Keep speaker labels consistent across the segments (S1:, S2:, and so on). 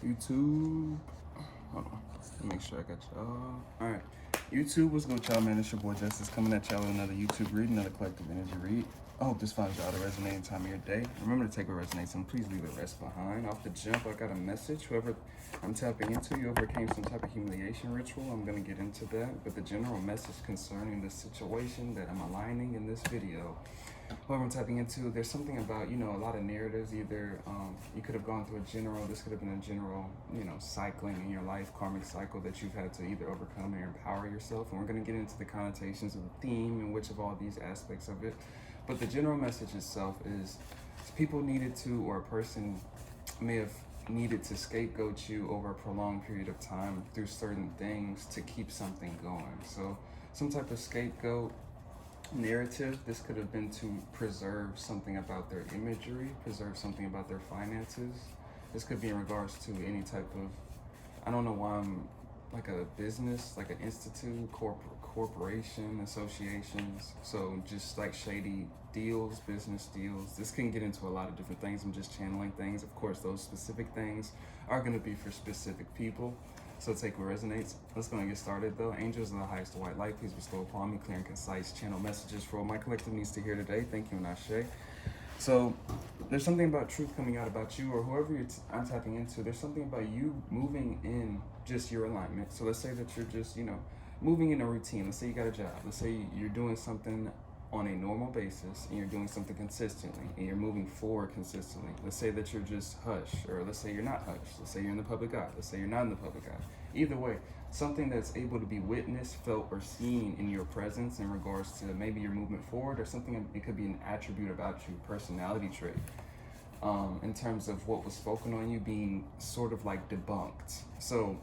S1: YouTube. Hold on. Let me make sure I got y'all. Alright. YouTube, what's good, y'all, man? It's your boy Justice coming at y'all with another YouTube read, another collective energy read. I hope this finds y'all to resonate in time of your day. Remember to take what resonates and please leave the rest behind. Off the jump, I got a message. Whoever I'm tapping into, you overcame some type of humiliation ritual. I'm going to get into that. But the general message concerning the situation that I'm aligning in this video, whoever I'm tapping into, there's something about, a lot of narratives. Either you could have gone through this could have been a general, cycling in your life, karmic cycle that you've had to either overcome or empower yourself. And we're going to get into the connotations of the theme and which of all these aspects of it. But the general message itself is people needed to, or a person may have needed to scapegoat you over a prolonged period of time through certain things to keep something going. So some type of scapegoat narrative, this could have been to preserve something about their imagery, preserve something about their finances. This could be in regards to any type of, I don't know why I'm like a business, like an institute, corporation, associations. So just like shady deals, business deals. This can get into a lot of different things. I'm just channeling things. Of course, those specific things are going to be for specific people. So take what resonates. Let's go and get started though. Angels of the highest white light, please bestow upon me clear and concise channel messages for all my collective needs to hear today. Thank you and Ashe. So there's something about truth coming out about you, or whoever I'm tapping into. There's something about you moving in just your alignment. So let's say that you're just, moving in a routine. Let's say you got a job. Let's say you're doing something on a normal basis and you're doing something consistently and you're moving forward consistently. Let's say that you're just hush, or let's say you're not hush. Let's say you're in the public eye. Let's say you're not in the public eye. Either way, something that's able to be witnessed, felt, or seen in your presence in regards to maybe your movement forward, or something, it could be an attribute about you, personality trait, in terms of what was spoken on you being sort of like debunked. So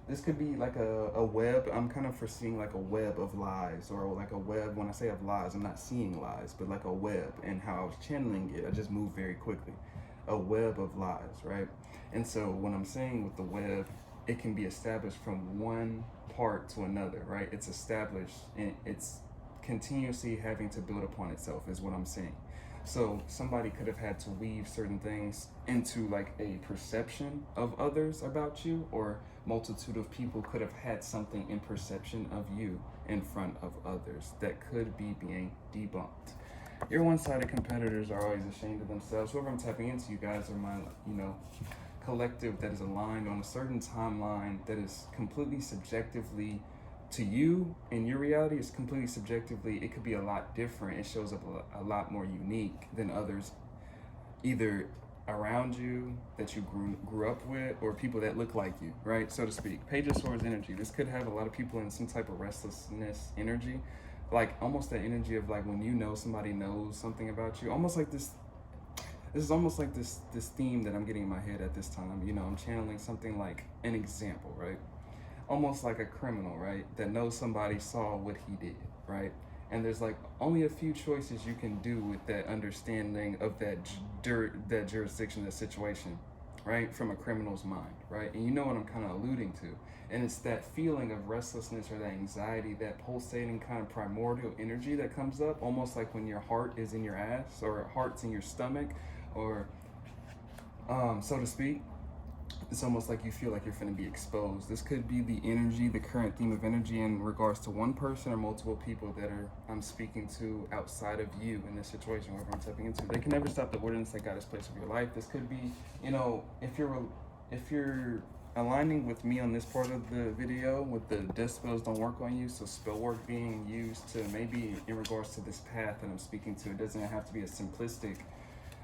S1: this could be like a web. I'm kind of foreseeing like a web of lies, or like a web. When I say of lies, I'm not seeing lies, but like a web. And how I was channeling it, I just moved very quickly. A web of lies, right? And so when I'm saying with the web, it can be established from one part to another, right? It's established and it's continuously having to build upon itself is what I'm saying. So somebody could have had to weave certain things into like a perception of others about you, or multitude of people could have had something in perception of you in front of others that could be being debunked. Your one-sided competitors are always ashamed of themselves. Whoever I'm tapping into, you guys are my, collective that is aligned on a certain timeline that is completely subjectively to you, and your reality is completely subjectively. It could be a lot different. It shows up a lot more unique than others, either around you that you grew up with, or people that look like you, right, so to speak. Page of Swords energy. This could have a lot of people in some type of restlessness energy, like almost that energy of like when somebody knows something about you, almost like this is almost like this theme that I'm getting in my head at this time. I'm channeling something like an example, right? Almost like a criminal, right? That knows somebody saw what he did, right? And there's like only a few choices you can do with that understanding of that jurisdiction, that situation, right? From a criminal's mind, right? And you know what I'm kind of alluding to. And it's that feeling of restlessness or that anxiety, that pulsating kind of primordial energy that comes up, almost like when your heart is in your ass, or heart's in your stomach, or so to speak. It's almost like you feel like you're going to be exposed. This could be the energy, the current theme of energy in regards to one person or multiple people that I'm speaking to outside of you in this situation, whatever I'm tapping into. They can never stop the ordinance that God has placed over your life. This could be, if you're aligning with me on this part of the video, with the death spells don't work on you, so spell work being used to maybe in regards to this path that I'm speaking to. It doesn't have to be as simplistic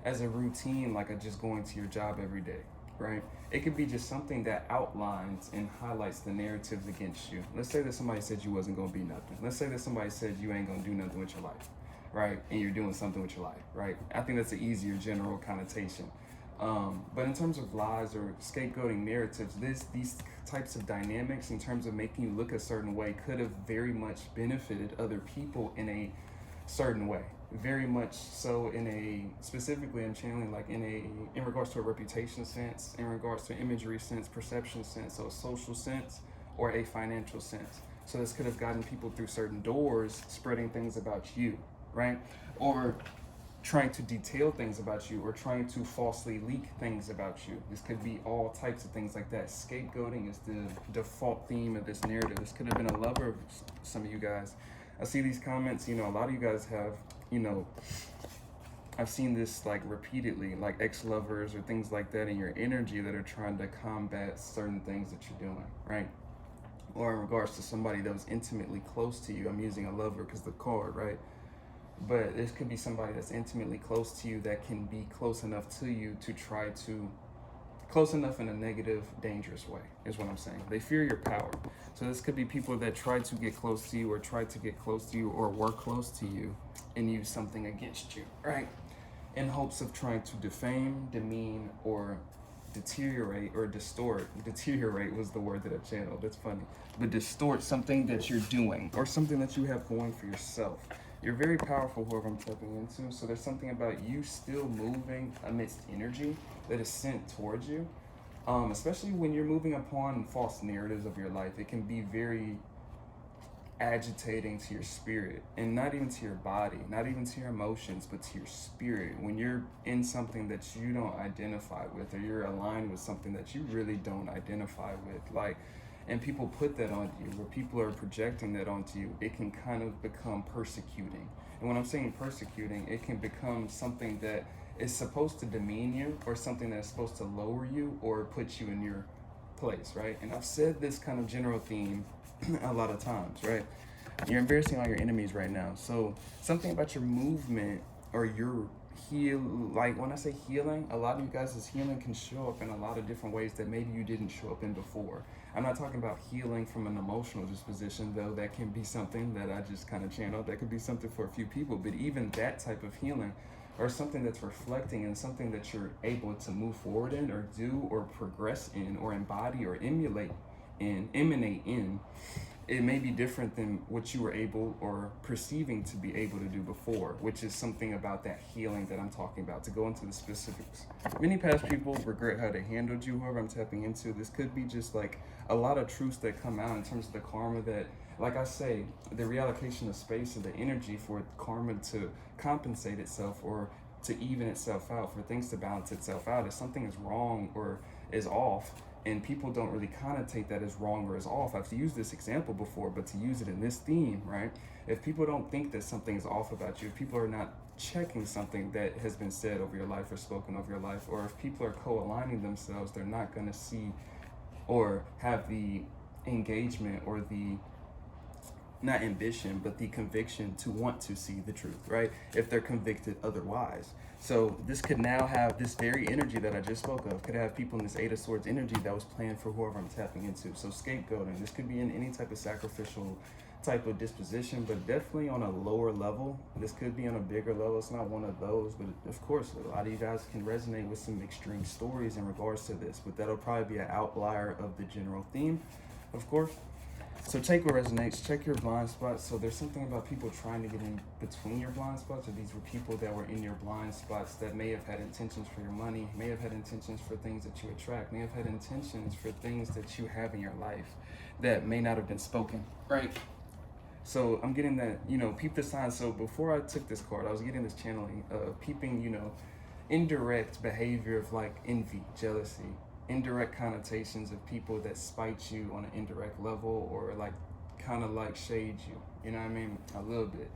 S1: as a routine, like a just going to your job every day, right? It could be just something that outlines and highlights the narratives against you. Let's say that somebody said you wasn't gonna be nothing. Let's say that somebody said you ain't gonna do nothing with your life, right? And you're doing something with your life, right? I think that's an easier general connotation. But in terms of lies or scapegoating narratives, these types of dynamics in terms of making you look a certain way could have very much benefited other people in a certain way. Very much so specifically I'm channeling like in regards to a reputation sense, in regards to imagery sense, perception sense, so a social sense, or a financial sense. So this could have gotten people through certain doors, spreading things about you, right? Or trying to detail things about you or trying to falsely leak things about you. This could be all types of things like that. Scapegoating is the default theme of this narrative. This could have been a lover of some of you guys. I see these comments, you know, a lot of you guys have, you know, I've seen this like repeatedly, like ex-lovers or things like that in your energy that are trying to combat certain things that you're doing, right? Or in regards to somebody that was intimately close to you. I'm using a lover because the card, right? But this could be somebody that's intimately close to you that can be close enough to you to try to, close enough in a negative, dangerous way, is what I'm saying. They fear your power. So this could be people that try to get close to you or try to get close to you or work close to you and use something against you, right? In hopes of trying to defame, demean, or deteriorate or distort. Deteriorate was the word that I channeled. That's funny. But distort something that you're doing or something that you have going for yourself. You're very powerful, whoever I'm tapping into. So there's something about you still moving amidst energy that is sent towards you. Especially when you're moving upon false narratives of your life, it can be very agitating to your spirit, and not even to your body, not even to your emotions, but to your spirit. When you're in something that you don't identify with, or you're aligned with something that you really don't identify with, like, and people put that on you, where people are projecting that onto you, it can kind of become persecuting. And when I'm saying persecuting, it can become something that is supposed to demean you, or something that's supposed to lower you or put you in your place, right? And I've said this kind of general theme a lot of times, right? You're embarrassing all your enemies right now. So something about your movement or your like when I say healing, a lot of you guys' healing can show up in a lot of different ways that maybe you didn't show up in before. I'm not talking about healing from an emotional disposition, though that can be something that I just kind of channeled. That could be something for a few people, but even that type of healing or something that's reflecting and something that you're able to move forward in or do or progress in or embody or emanate in, it may be different than what you were able or perceiving to be able to do before, which is something about that healing that I'm talking about. To go into the specifics, many past people regret how they handled you, whoever I'm tapping into. This could be just like a lot of truths that come out in terms of the karma that, like I say, the reallocation of space and the energy for karma to compensate itself or to even itself out, for things to balance itself out. If something is wrong or is off, and people don't really connotate that as wrong or as off. I've used this example before, but to use it in this theme, right? If people don't think that something is off about you, if people are not checking something that has been said over your life or spoken over your life, or if people are co-aligning themselves, they're not going to see or have the engagement or the, not ambition, but the conviction to want to see the truth, right? If they're convicted otherwise. So this could now have this very energy that I just spoke of, could have people in this Eight of Swords energy that was planned for whoever I'm tapping into. So scapegoating, this could be in any type of sacrificial type of disposition, but definitely on a lower level. This could be on a bigger level. It's not one of those, but of course, a lot of you guys can resonate with some extreme stories in regards to this, but that'll probably be an outlier of the general theme, of course. So take what resonates, check your blind spots. So there's something about people trying to get in between your blind spots, or these were people that were in your blind spots that may have had intentions for your money, may have had intentions for things that you attract, may have had intentions for things that you have in your life that may not have been spoken, right? So I'm getting that, you know, peep the signs. So before I took this card, I was getting this channeling, peeping, you know, indirect behavior of like envy, jealousy, indirect connotations of people that spite you on an indirect level or like kind of like shade you, you know what I mean, a little bit.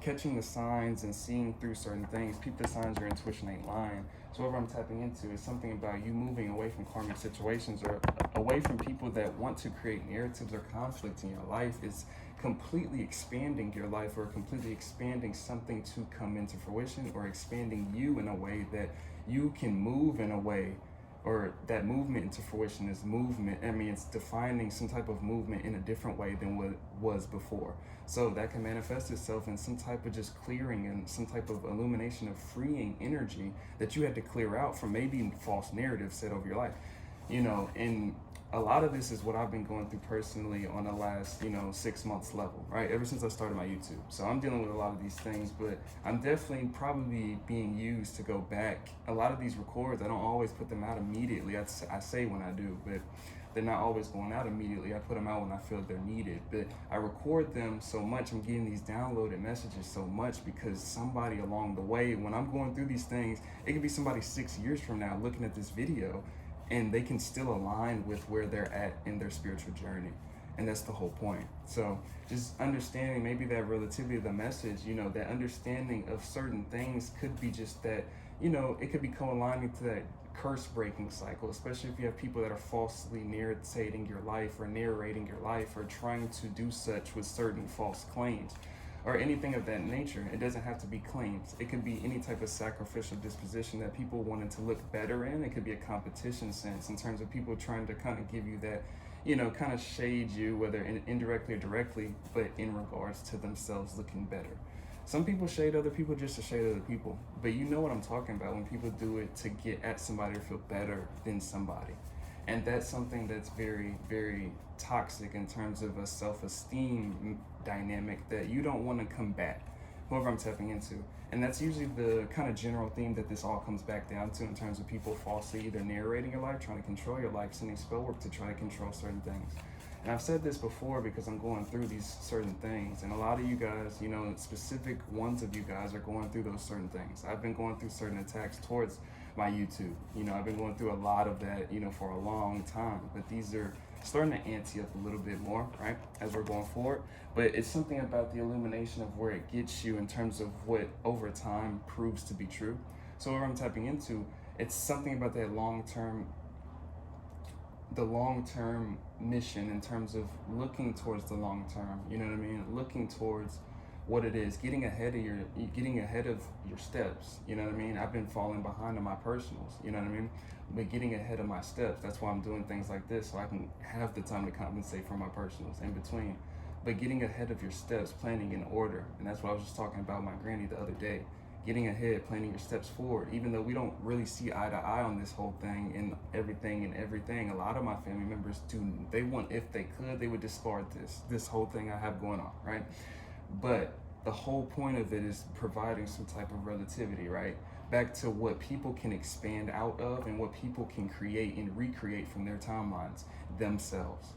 S1: Catching the signs and seeing through certain things. Peep the signs, your intuition ain't lying. So whatever I'm tapping into is something about you moving away from karmic situations or away from people that want to create narratives or conflict in your life. Is completely expanding your life or completely expanding something to come into fruition, or expanding you in a way that you can move in a way, or that movement into fruition is movement. I mean, it's defining some type of movement in a different way than what was before. So that can manifest itself in some type of just clearing and some type of illumination of freeing energy that you had to clear out from maybe false narratives set over your life. You know, and a lot of this is what I've been going through personally on the last, 6 months level, right? Ever since I started my YouTube. So I'm dealing with a lot of these things, but I'm definitely probably being used to go back. A lot of these records, I don't always put them out immediately. I say when I do, but they're not always going out immediately. I put them out when I feel they're needed, but I record them so much. I'm getting these downloaded messages so much because somebody along the way, when I'm going through these things, it could be somebody 6 years from now looking at this video and they can still align with where they're at in their spiritual journey. And that's the whole point. So just understanding maybe that relativity of the message, you know, that understanding of certain things could be just that, you know, it could be co-aligning to that curse breaking cycle, especially if you have people that are falsely narrating your life or narrating your life or trying to do such with certain false claims or anything of that nature. It doesn't have to be claims. It could be any type of sacrificial disposition that people wanted to look better in. It could be a competition sense in terms of people trying to kind of give you that, you know, kind of shade you, whether indirectly or directly, but in regards to themselves looking better. Some people shade other people just to shade other people, but you know what I'm talking about when people do it to get at somebody or feel better than somebody. And that's something that's very, very toxic in terms of a self-esteem dynamic that you don't want to combat, whoever I'm tapping into. And that's usually the kind of general theme that this all comes back down to in terms of people falsely either narrating your life, trying to control your life, sending spell work to try to control certain things. And I've said this before because I'm going through these certain things, and a lot of you guys, you know, specific ones of you guys are going through those certain things. I've been going through certain attacks towards my YouTube. You know, I've been going through a lot of that, you know, for a long time, but these are starting to ante up a little bit more, right, as we're going forward. But it's something about the illumination of where it gets you in terms of what over time proves to be true. So what I'm tapping into, it's something about that the long-term mission in terms of looking towards the long term, you know what I mean? Looking towards what it is, getting ahead of your steps, you know what I mean? I've been falling behind on my personals, you know what I mean? But getting ahead of my steps, that's why I'm doing things like this, so I can have the time to compensate for my personals in between. But getting ahead of your steps, planning in order, and that's what I was just talking about my granny the other day. Getting ahead, planning your steps forward, even though we don't really see eye to eye on this whole thing and everything. A lot of my family members they want, if they could, they would discard this whole thing I have going on, right? But the whole point of it is providing some type of relativity, right? Back to what people can expand out of and what people can create and recreate from their timelines themselves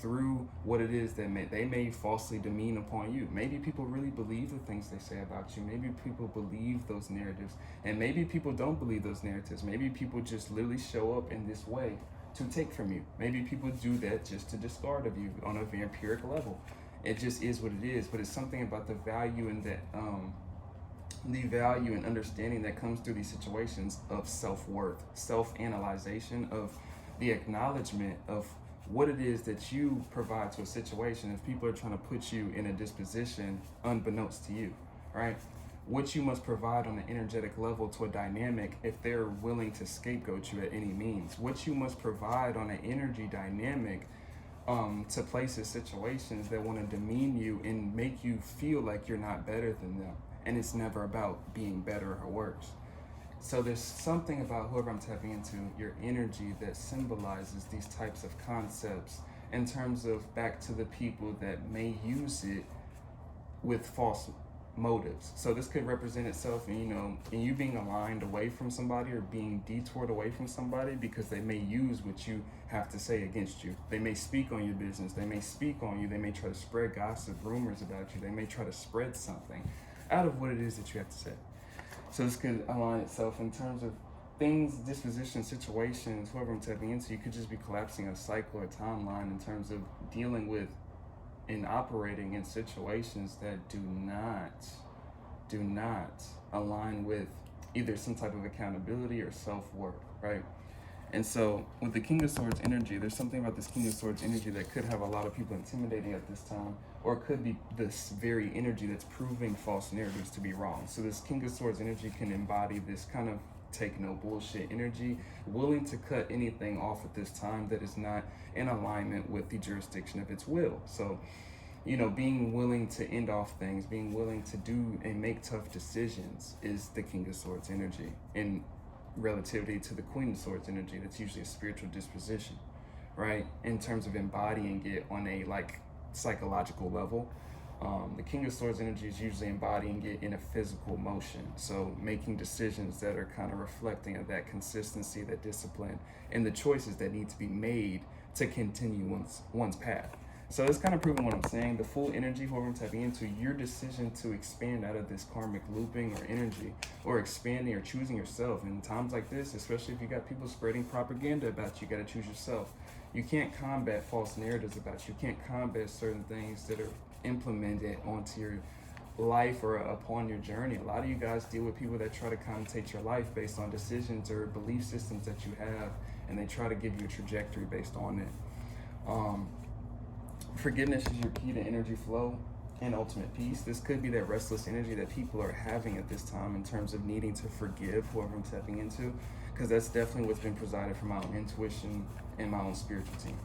S1: through what it is that they may falsely demean upon you. Maybe people really believe the things they say about you. Maybe people believe those narratives, and maybe people don't believe those narratives. Maybe people just literally show up in this way to take from you. Maybe people do that just to discard of you on a vampiric level. It just is what it is, but it's something about the value and the value and understanding that comes through these situations of self-worth, self-analyzation, of the acknowledgement of what it is that you provide to a situation. If people are trying to put you in a disposition unbeknownst to you, right? What you must provide on an energetic level to a dynamic if they're willing to scapegoat you at any means. What you must provide on an energy dynamic to places, situations that want to demean you and make you feel like you're not better than them. And it's never about being better or worse. So there's something about whoever I'm tapping into, your energy, that symbolizes these types of concepts in terms of back to the people that may use it with false motives. So this could represent itself in, you know, in you being aligned away from somebody or being detoured away from somebody because they may use what you have to say against you. They may speak on your business. They may speak on you. They may try to spread gossip, rumors about you. They may try to spread something out of what it is that you have to say. So this could align itself in terms of things, dispositions, situations, whoever I'm tapping into. You could just be collapsing a cycle or timeline in terms of dealing with and operating in situations that do not align with either some type of accountability or self-worth, right? And so with the King of Swords energy, there's something about this King of Swords energy that could have a lot of people intimidating at this time, or it could be this very energy that's proving false narratives to be wrong. So this King of Swords energy can embody this kind of take no bullshit energy, willing to cut anything off at this time that is not in alignment with the jurisdiction of its will. So, you know, being willing to end off things, being willing to do and make tough decisions is the King of Swords energy. In relativity to the Queen of Swords energy, that's usually a spiritual disposition, right? In terms of embodying it on a like psychological level. The King of Swords energy is usually embodying it in a physical motion. So making decisions that are kind of reflecting of that consistency, that discipline, and the choices that need to be made to continue one's path. So it's kind of proving what I'm saying. The full energy, whoever I'm tapping into, your decision to expand out of this karmic looping or energy, or expanding or choosing yourself. In times like this, especially if you got people spreading propaganda about you, got to choose yourself. You can't combat false narratives about you. You can't combat certain things that are implemented onto your life or upon your journey. A lot of you guys deal with people that try to commentate your life based on decisions or belief systems that you have, and they try to give you a trajectory based on it. Forgiveness is your key to energy flow and ultimate peace. This could be that restless energy that people are having at this time in terms of needing to forgive whoever I'm tapping into, because that's definitely what's been presided from my own intuition and my own spiritual team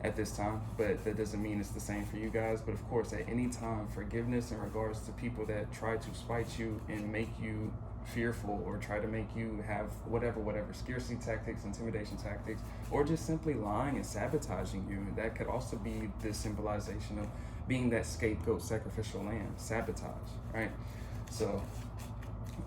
S1: at this time. But that doesn't mean it's the same for you guys. But of course, at any time, forgiveness in regards to people that try to spite you and make you fearful, or try to make you have whatever scarcity tactics, intimidation tactics, or just simply lying and sabotaging you. That could also be the symbolization of being that scapegoat, sacrificial lamb, sabotage, right? So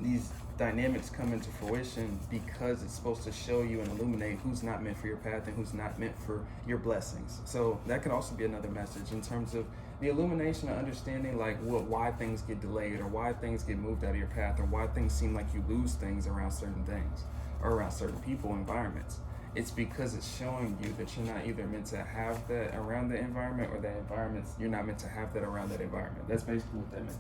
S1: these dynamics come into fruition because it's supposed to show you and illuminate who's not meant for your path and who's not meant for your blessings. So that could also be another message in terms of the illumination of understanding, like why things get delayed, or why things get moved out of your path, or why things seem like you lose things around certain things or around certain people, environments. It's because it's showing you that you're not either meant to have that around the environment, or that environment, you're not meant to have that around that environment. That's basically what that meant.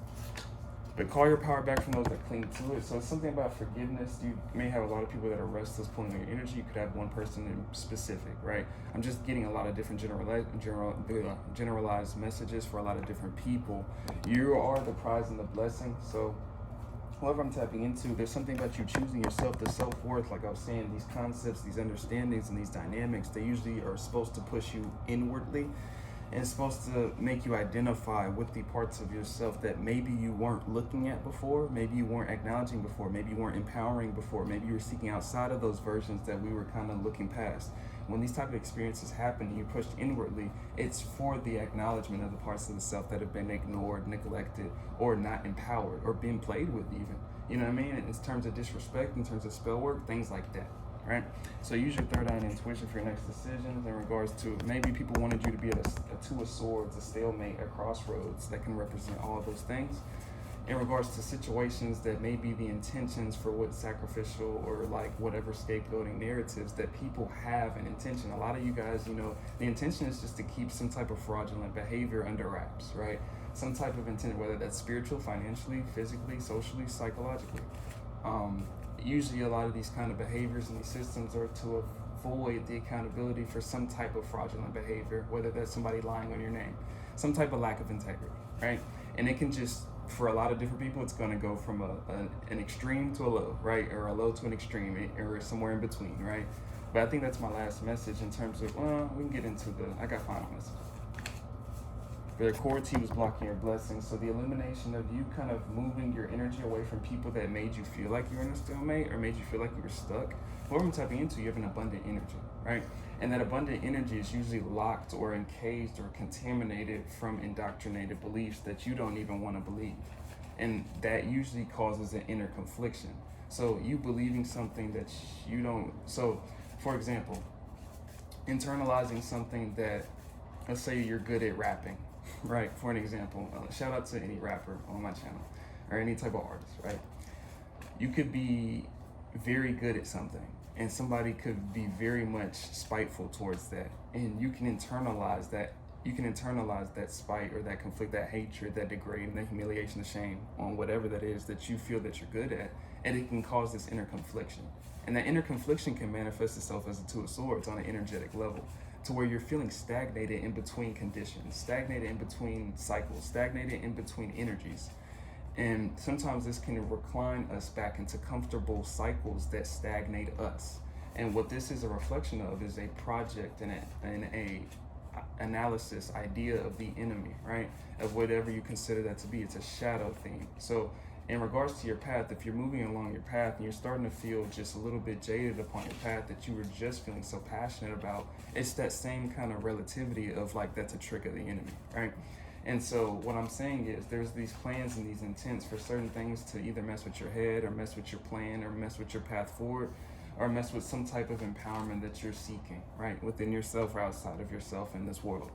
S1: But call your power back from those that cling to it. So it's something about forgiveness. You may have a lot of people that are restless, pulling on your energy. You could have one person in specific, right? I'm just getting a lot of different generalized messages for a lot of different people. You are the prize and the blessing. So whoever I'm tapping into, there's something about you choosing yourself, the self-worth. Like I was saying, these concepts, these understandings, and these dynamics, they usually are supposed to push you inwardly. And it's supposed to make you identify with the parts of yourself that maybe you weren't looking at before, maybe you weren't acknowledging before, maybe you weren't empowering before, maybe you were seeking outside of those versions that we were kind of looking past. When these type of experiences happen and you're pushed inwardly, it's for the acknowledgement of the parts of the self that have been ignored, neglected, or not empowered, or being played with even. You know what I mean? In terms of disrespect, in terms of spell work, things like that. Right? So use your third eye and intuition for your next decisions in regards to maybe people wanted you to be at a two of swords, a stalemate, a crossroads that can represent all of those things. In regards to situations that may be the intentions for what sacrificial or like whatever scapegoating narratives that people have an intention. A lot of you guys, you know, the intention is just to keep some type of fraudulent behavior under wraps, right? Some type of intent, whether that's spiritual, financially, physically, socially, psychologically. Usually a lot of these kind of behaviors and these systems are to avoid the accountability for some type of fraudulent behavior, whether that's somebody lying on your name, some type of lack of integrity, right? And it can just, for a lot of different people, it's going to go from an extreme to a low, right? Or a low to an extreme, or somewhere in between, right? But I think that's my last message in terms of, we can get into I got final message. Their core T was blocking your blessings. So the illumination of you kind of moving your energy away from people that made you feel like you were in a stalemate or made you feel like you were stuck. Whoever I'm tapping into, you have an abundant energy, right? And that abundant energy is usually locked or encased or contaminated from indoctrinated beliefs that you don't even want to believe. And that usually causes an inner confliction. So you believing something that you don't. So for example, internalizing something that, let's say you're good at rapping. Right, for an example, shout out to any rapper on my channel or any type of artist, right? You could be very good at something and somebody could be very much spiteful towards that, and you can internalize that. You can internalize that spite or that conflict, that hatred, that degrading, that humiliation, the shame on whatever that is that you feel that you're good at, and it can cause this inner confliction. And that inner confliction can manifest itself as a two of swords on an energetic level, to where you're feeling stagnated in between conditions, stagnated in between cycles, stagnated in between energies. And sometimes this can recline us back into comfortable cycles that stagnate us. And what this is a reflection of is a project and a analysis idea of the enemy, right? Of whatever you consider that to be. It's a shadow theme. So in regards to your path, if you're moving along your path and you're starting to feel just a little bit jaded upon your path that you were just feeling so passionate about, it's that same kind of relativity of like, that's a trick of the enemy, right? And so what I'm saying is there's these plans and these intents for certain things to either mess with your head or mess with your plan or mess with your path forward. or mess with some type of empowerment that you're seeking, right? Within yourself or outside of yourself in this world.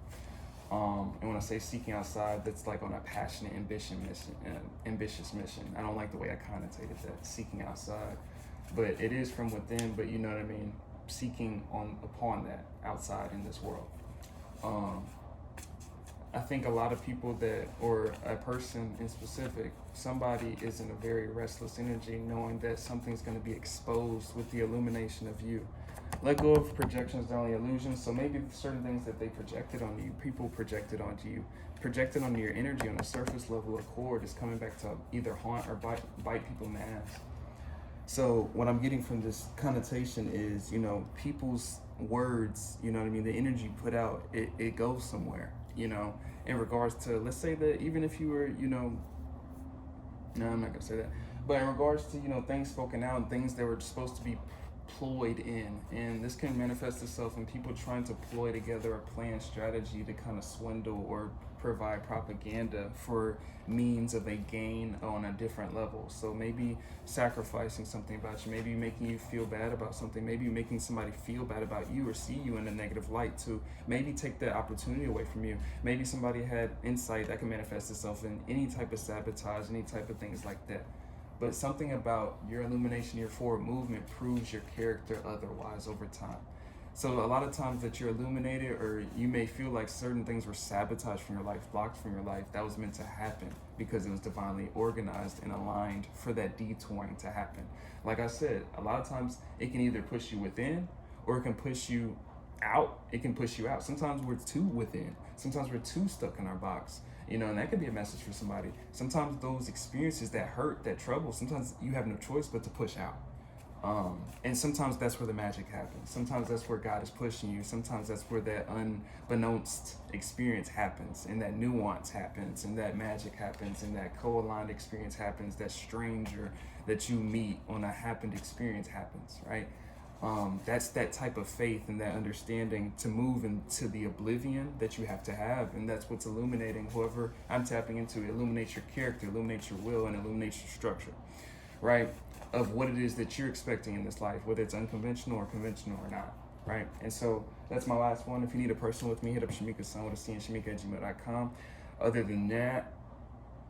S1: And when I say seeking outside, that's like on a passionate, ambitious mission. I don't like the way I connotated that, seeking outside. But it is from within, but you know what I mean? Seeking upon that outside in this world. I think a lot of people or a person in specific, somebody is in a very restless energy, knowing that something's going to be exposed with the illumination of you. Let go of projections, they're only illusions. So maybe certain things that they projected onto you, people projected onto you, projected onto your energy on a surface level or cord, is coming back to either haunt or bite people in the ass. So what I'm getting from this connotation is, you know, people's words, you know what I mean, the energy put out, it goes somewhere, you know, in regards to, let's say that even if you were, you know, no, I'm not gonna say that, but in regards to, you know, things spoken out and things that were supposed to be ployed in, and this can manifest itself in people trying to ploy together a plan strategy to kind of swindle or provide propaganda for means of a gain on a different level. So maybe sacrificing something about you, maybe making you feel bad about something, maybe making somebody feel bad about you or see you in a negative light to maybe take that opportunity away from you. Maybe somebody had insight that can manifest itself in any type of sabotage, any type of things like that. But something about your illumination, your forward movement proves your character otherwise over time. So a lot of times that you're illuminated, or you may feel like certain things were sabotaged from your life, blocked from your life, that was meant to happen because it was divinely organized and aligned for that detouring to happen. Like I said, a lot of times it can either push you within or it can push you out. It can push you out. Sometimes we're too within. Sometimes we're too stuck in our box. You know, and that could be a message for somebody. Sometimes those experiences, that hurt, that trouble, sometimes you have no choice but to push out. And sometimes that's where the magic happens. Sometimes that's where God is pushing you. Sometimes that's where that unbeknownst experience happens, and that nuance happens, and that magic happens, and that co-aligned experience happens, that stranger that you meet on a happened experience happens, right? That's that type of faith and that understanding to move into the oblivion that you have to have. And that's what's illuminating. Whoever I'm tapping into, illuminates your character, illuminates your will, and illuminates your structure, right? Of what it is that you're expecting in this life, whether it's unconventional or conventional or not, right? And so that's my last one. If you need a person with me, hit up Shamika's son with a C and Shamika@gmail.com. Other than that,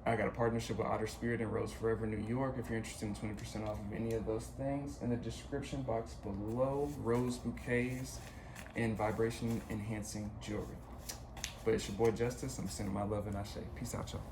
S1: I got a partnership with Otter Spirit in Rose Forever, New York. If you're interested in 20% off of any of those things, in the description box below, rose bouquets and vibration enhancing jewelry. But it's your boy Justice. I'm sending my love and ashe. Peace out, y'all.